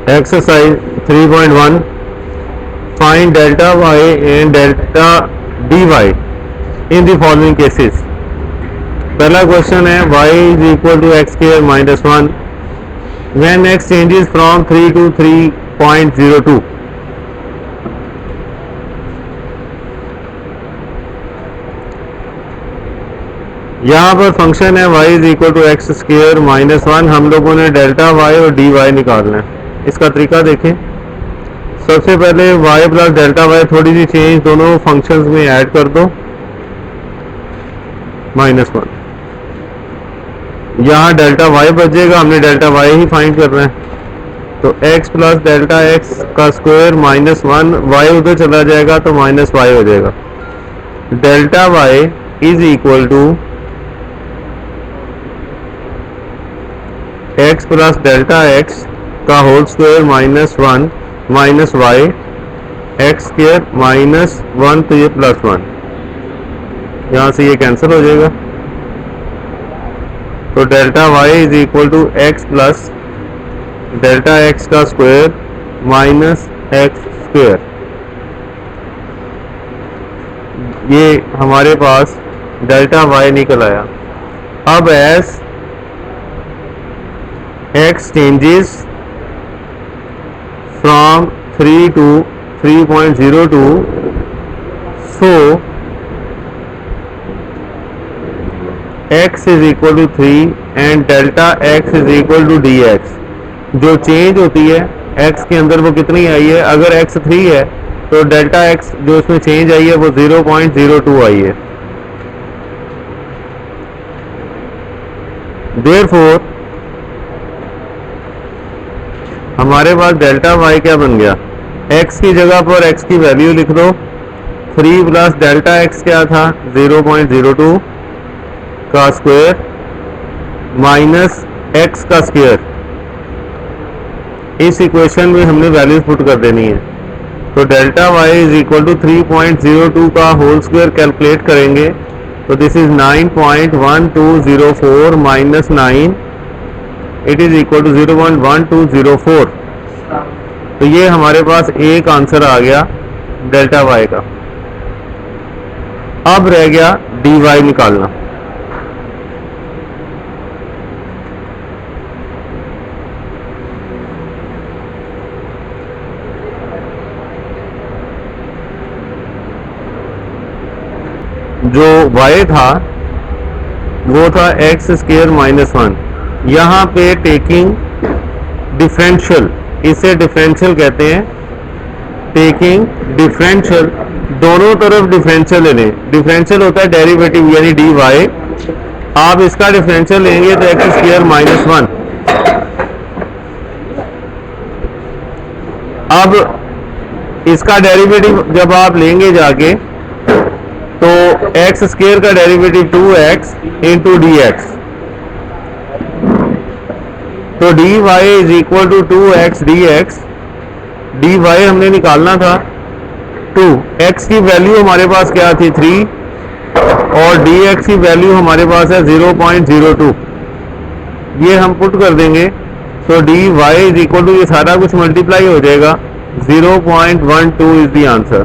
Exercise 3.1. Find delta y and delta dy in the following cases. पहला question है y is equal to x square minus 1 when x changes from 3 to 3.02. यहाँ पर function है y is equal to x square minus 1. हम लोगों ने delta y और dy निकालना है. इसका तरीका देखें. सबसे पहले y प्लस डेल्टा y थोड़ी सी चेंज दोनों फंक्शंस में ऐड कर दो. -1. यहाँ डेल्टा y बचेगा. हमने डेल्टा y ही फाइंड करना है. तो x प्लस डेल्टा x का स्क्वायर -1, y उधर चला जाएगा तो -y हो जाएगा. Delta y is equal to x plus delta x का whole square -1 minus y x square -1 तो ये +1. यहाँ से ये कैंसिल हो जाएगा. तो delta y is equal to x plus delta x का स्क्वायर माइनस एक्स स्क्वायर. ये हमारे पास डेल्टा y निकल आया. अब as x changes from 3 to 3.02, so x is equal to 3 and delta x is equal to dx. जो change होती है x के अंदर वो कितनी आई है. अगर x 3 है तो डेल्टा x जो इसमें चेंज आई है वो 0.02 आई है. Therefore हमारे पास डेल्टा y क्या बन गया. x की जगह पर x की वैल्यू लिख दो. 3 प्लस डेल्टा x क्या था 0.02 का स्क्वायर माइनस x का स्क्वायर. इस इक्वेशन में हमने वैल्यूज पुट कर देनी है. तो delta y is equal to 3.02 का होल स्क्वायर कैलकुलेट करेंगे तो this is 9.1204 minus 9. It is equal to 0.1204. तो ये हमारे पास एक आंसर आ गया डेल्टा y का. अब रह गया dy निकालना. जो y था वो था एक्स स्क्वायर -1. यहाँ पे टेकिंग डिफरेंशियल, इसे डिफरेंशियल कहते हैं. टेकिंग डिफरेंशियल, दोनों तरफ डिफरेंशियल ले लें. डिफरेंशियल होता है डेरिवेटिव यानी dy. आप इसका डिफरेंशियल लेंगे तो एक्स स्क्वायर -1. अब इसका डेरिवेटिव जब आप लेंगे जाके तो एक्स स्क्वायर का derivative 2x into d x. तो dy is equal to 2x dx. dy हमने निकालना था 2. x की वैल्यू हमारे पास क्या थी 3 और dx की वैल्यू हमारे पास है 0.02. ये हम पुट कर देंगे तो dy इज इक्वल टू ये सारा कुछ मल्टीप्लाई हो जाएगा. 0.12 is the answer.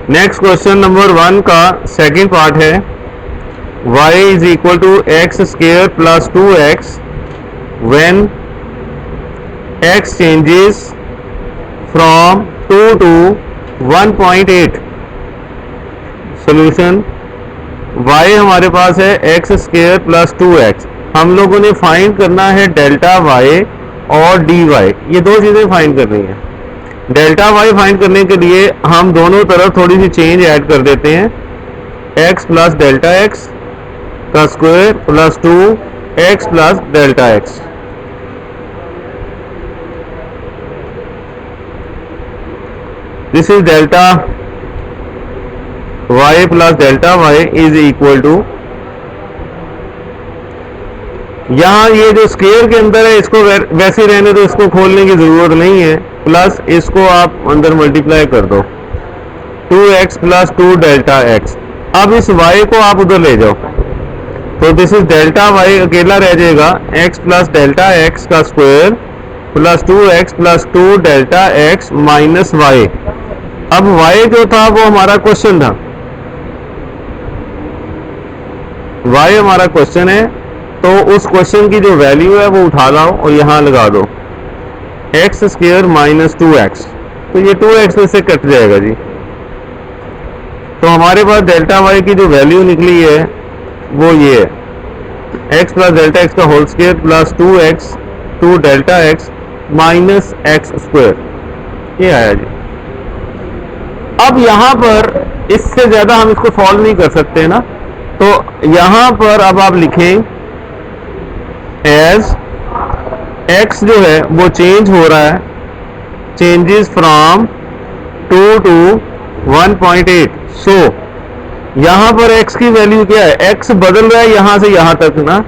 Next question number 1 का सेकंड पार्ट है. y is equal to x square plus 2x when x changes from 2 to 1.8. Solution y हमारे पास है एक्स स्क्वायर प्लस 2x. हम लोगों ने फाइंड करना है डेल्टा y और dy. ये दो चीज़ें फाइंड करनी है. डेल्टा y फाइंड करने के लिए हम दोनों तरफ थोड़ी सी चेंज ऐड कर देते हैं. x प्लस डेल्टा x का square plus 2x plus delta x. This is delta y plus delta y is equal to, यहाँ ये जो स्क्वायर के अंदर है इसको वैसे रहने दो, इसको खोलने की जरूरत नहीं है. प्लस इसको आप अंदर मल्टीप्लाई कर दो 2x प्लस 2 डेल्टा x. अब इस y को आप उधर ले जाओ तो दिस इज डेल्टा y अकेला रह जाएगा x प्लस डेल्टा x का square plus 2x plus 2 delta x minus y. अब y जो था वो हमारा क्वेश्चन था, y हमारा क्वेश्चन है, तो उस क्वेश्चन की जो वैल्यू है वो उठा लाओ और यहां लगा दो एक्स स्क्वायर माइनस 2x, तो ये 2x में से कट जाएगा जी। तो हमारे पास डेल्टा y की जो वैल्यू निकली है वो ये है x प्लस डेल्टा x का whole square plus 2x 2 delta x minus x square, ये आया जी। अब यहां पर इससे ज्यादा हम इसको सॉल्व नहीं कर सकते ना, तो यहां पर अब आप लिखें एज x जो है वो चेंज हो रहा है, चेंजेस फ्रॉम 2 to 1.8। सो यहां पर x की वैल्यू क्या है, x बदल रहा है यहां से यहां तक ना,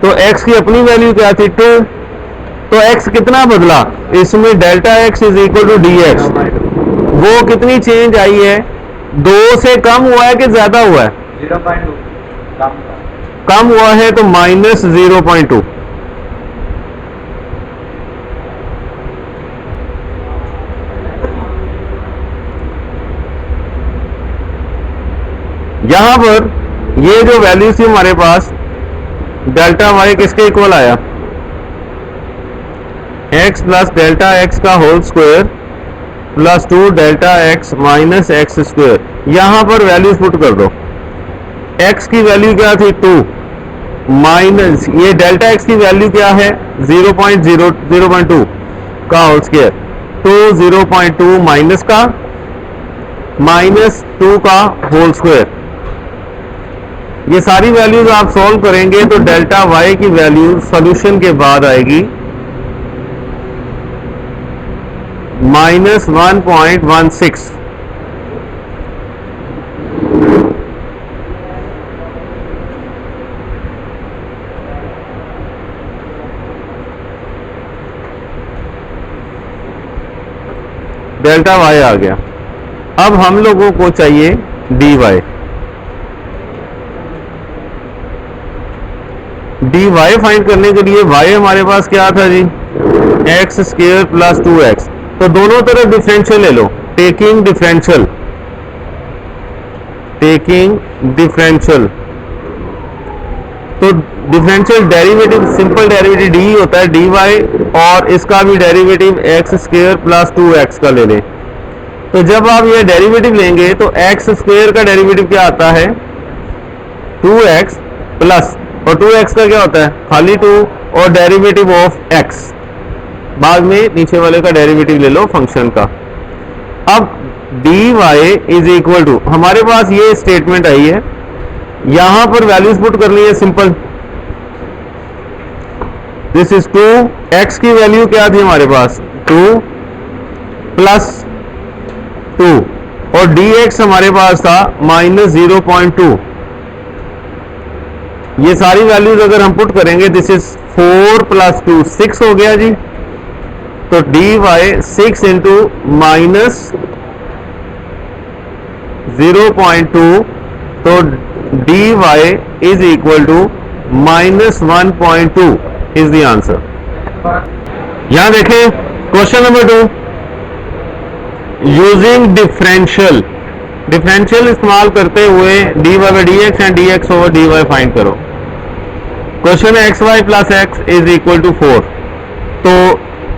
तो x की अपनी वैल्यू क्या थी 2, तो x कितना बदला इसमें, delta x is equal to d x, वो कितनी चेंज आई है, 2 से कम हुआ है कि ज्यादा हुआ है, 0.2 कम हुआ है, तो माइनस 0.2। यहां पर ये जो वैल्यू थी हमारे पास, डेल्टा वाई किसके इक्वल आया, x प्लस डेल्टा x का whole square plus 2 delta x minus x square. यहां पर वैल्यूज पुट कर दो, x की वैल्यू क्या थी 2 माइनस ये डेल्टा x की वैल्यू क्या है 0.2 का होल स्क्वायर, तो 0.2 माइनस का माइनस 2 का होल स्क्वायर। ये सारी वैल्यूज आप सॉल्व करेंगे तो डेल्टा y की वैल्यू सॉल्यूशन के बाद आएगी -1.16। डेल्टा y आ गया। अब हम लोगों को चाहिए dy। dy फाइंड करने के लिए y हमारे पास क्या था जी, एक्स स्क्वायर प्लस 2x, तो दोनों तरफ डिफरेंशियल ले लो, टेकिंग डिफरेंशियल तो differential derivative simple derivative D होता है dy, और इसका भी derivative x square plus 2x का ले लें। तो जब आप ये डेरिवेटिव लेंगे तो एक्स स्क्वायर का डेरिवेटिव क्या आता है 2x प्लस, और 2x का क्या होता है खाली 2, और डेरिवेटिव ऑफ x, बाद में नीचे वाले का डेरिवेटिव ले लो फंक्शन का। अब dy इज इक्वल टू, हमारे पास ये स्टेटमेंट आई है, यहां पर वैल्यूज पुट करनी है सिंपल, दिस इज 2, x की वैल्यू क्या थी हमारे पास 2 प्लस 2, और dx हमारे पास था -0.2। ये सारी वैल्यूज अगर हम पुट करेंगे, दिस इज 4 प्लस 2 6 हो गया जी, तो dy 6 इंटू माइनस 0.2, तो dy is equal to -1.2 is the answer. यहां देखें क्वेश्चन नंबर 2, यूजिंग डिफरेंशियल इस्तेमाल करते हुए dy by d x and dx over dy find करो। क्वेश्चन है x y plus x is equal to 4, तो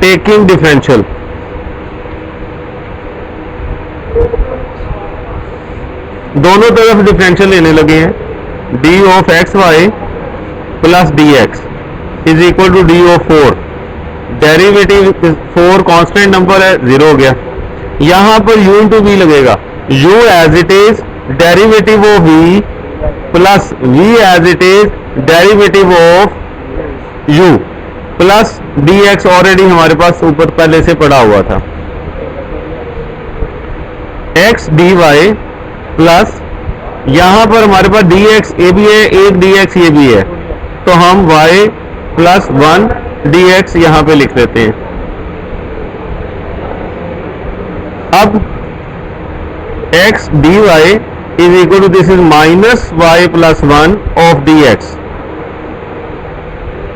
taking differential, दोनों तरफ डिफरेंशियल लेने लगे हैं, d of x y plus d x is equal to d of 4, derivative 4 constant number है 0 हो गया, यहां पर u इंटू वी लगेगा, u as it is derivative of v plus v as it is derivative of u plus dx already हमारे पास ऊपर पहले से पड़ा हुआ था, x dy प्लस यहां पर हमारे पास dx ये भी है, एक dx ये भी है, तो हम y प्लस 1 dx यहां पे लिख देते हैं। अब x dy is equal to this is minus y plus 1 of dx,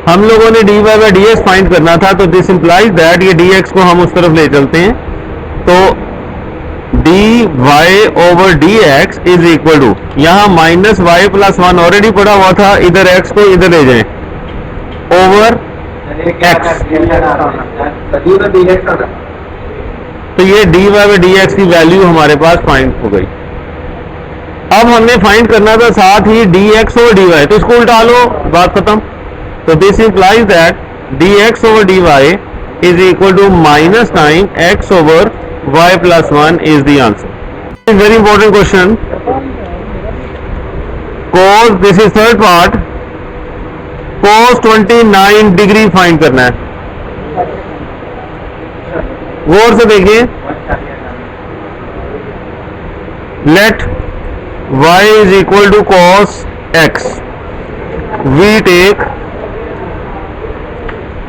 हम लोगों ने dy by d x find करना था, तो दिस इंप्लाइज दैट ये dx को हम उस तरफ ले चलते हैं, तो dy over D x is equal to, यहाँ minus Y plus one already पड़ा हुआ था, इधर x को इधर ले जाएं ओवर x, तो ये dy बाई डी एक्स की वैल्यू हमारे पास फाइंड हो गई। अब हमने फाइंड करना था साथ ही dx ओवर dy, तो इसको उल्टा लो, बात खत्म। तो this implies that dx over dy is equal to minus time x over y plus one is the answer. Very important question, cos, this is third part, cos 29 degree find करना है। गौर से देखिए, let y is equal to cos x, we take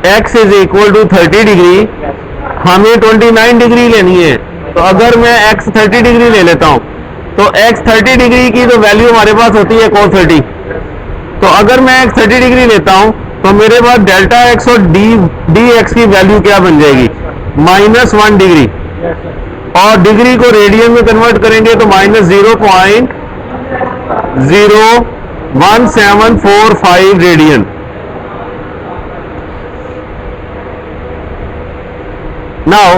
x is equal to 30 degree, हमें 29 degree लेनी है, तो अगर मैं x 30 डिग्री ले लेता हूं तो x 30 डिग्री की तो वैल्यू हमारे पास होती है cos 30, तो अगर मैं x 30 डिग्री लेता हूं तो मेरे पास डेल्टा x और डी एक्स की वैल्यू क्या बन जाएगी, माइनस 1 डिग्री, और डिग्री को रेडियन में कन्वर्ट करेंगे तो minus 0.01745 radian. Now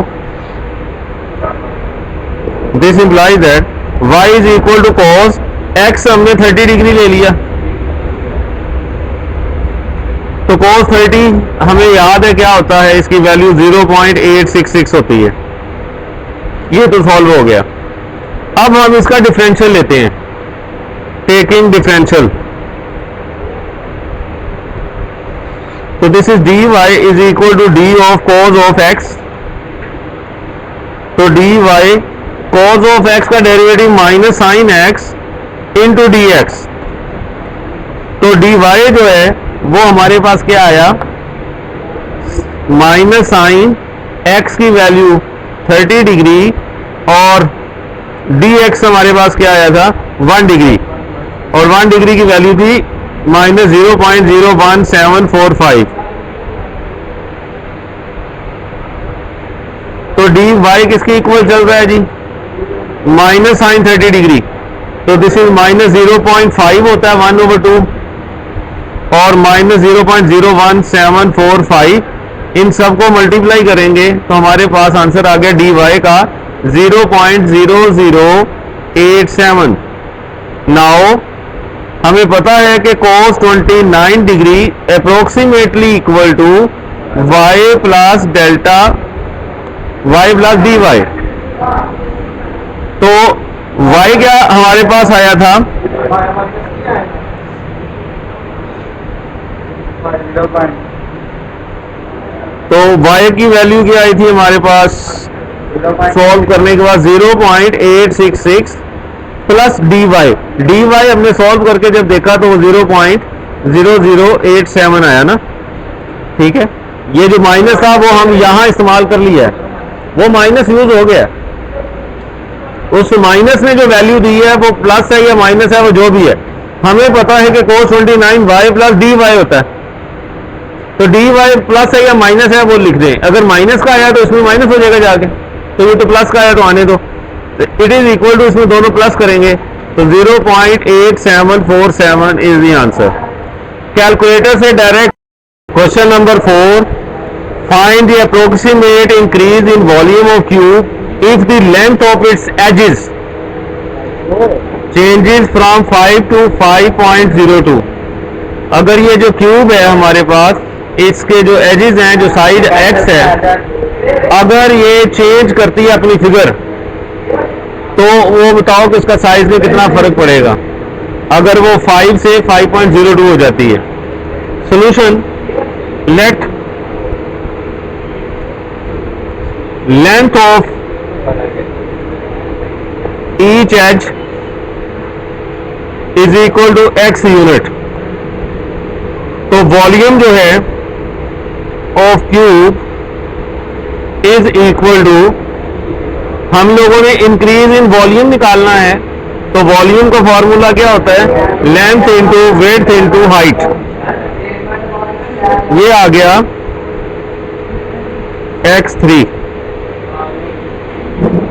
this implies that y is equal to cos x, हमने 30 डिग्री ले लिया, तो cos 30 हमें याद है क्या होता है, इसकी वैल्यू 0.866 होती है, ये तो सॉल्व हो गया। अब हम इसका डिफरेंशियल लेते हैं, टेकिंग डिफरेंशियल, तो this is dy is equal to d of cos of x, तो dy cos ऑफ x का derivative minus sine x into d x, तो dy जो है वो हमारे पास क्या आया, माइनस साइन x की वैल्यू 30 डिग्री, और dx हमारे पास क्या आया था 1 डिग्री, और 1 डिग्री की वैल्यू थी माइनस 0.01745, तो dy किसके इक्वल चल रहा है जी, माइनस साइन 30 डिग्री, तो दिस इज माइनस 0.5 होता है 1/2, और माइनस 0.01745, इन सबको मल्टीप्लाई करेंगे तो हमारे पास आंसर आ गया dy का 0.0087। नाउ हमें पता है कि cos 29 degree approximately equal to y plus delta y plus dy, तो y क्या हमारे पास आया था, तो y की वैल्यू क्या आई थी हमारे पास, सॉल्व करने के बाद 0.866 प्लस dy हमने सॉल्व करके जब देखा तो वो 0.0087 आया ना, ठीक है। ये जो माइनस था वो हम यहां इस्तेमाल कर लिया है, वो माइनस यूज हो गया, उस माइनस ने जो वैल्यू दी है वो प्लस है या माइनस है, वो जो भी है, हमें पता है कि cos 29 y प्लस dy होता है, तो dy प्लस है या माइनस है वो लिख दें, अगर माइनस का आया तो इसमें माइनस हो जाएगा जाके, तो ये तो प्लस का आया तो आने दो, इट इज इक्वल टू, इसमें दोनों प्लस करेंगे तो 0.8747 इज द आंसर। कैलकुलेटर से direct question number 4, find the approximate increase in volume of cube if the length of its edges changes from 5 to 5.02। अगर ये जो क्यूब है हमारे पास, इसके जो एजेस हैं, जो साइड x है, अगर ये चेंज करती है अपनी फिगर, तो वो बताओ कि इसका साइज में कितना फर्क पड़ेगा अगर वो 5 से 5.02 हो जाती है। Solution, let length of each edge is equal to x unit, तो वॉल्यूम जो है of cube is equal to, हम लोगों ने इंक्रीज इन वॉल्यूम निकालना है, तो वॉल्यूम का फॉर्मूला क्या होता है, length into width into height. ये आ गया x3।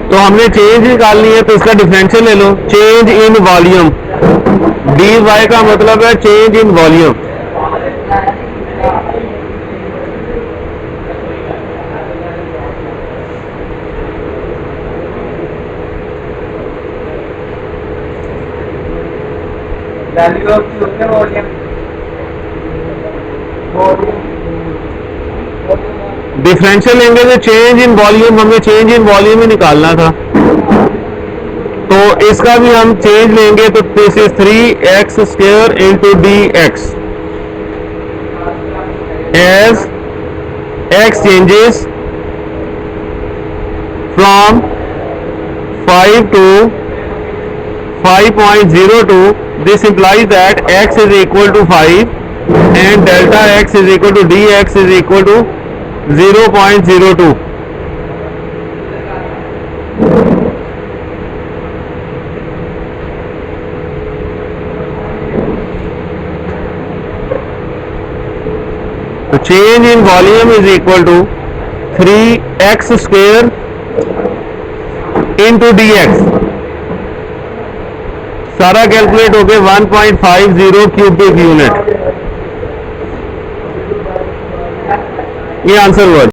तो हमने चेंज निकालनी है तो इसका डिफरेंशियल ले लो, चेंज इन वॉल्यूम। dy का मतलब है change in volume. Value of volume differential लेंगे तो चेंज इन वॉल्यूम, हमें चेंज इन वॉल्यूम ही निकालना था, तो इसका भी हम चेंज लेंगे तो this is 3x² into dx as x changes from 5 to 5.02। this implies that x is equal to 5 and delta x is equal to dx is equal to 0.02। तो change in volume is equal to 3x² into dx। सारा calculate हो गया 1.50 cubic unit. ये answer हुआ।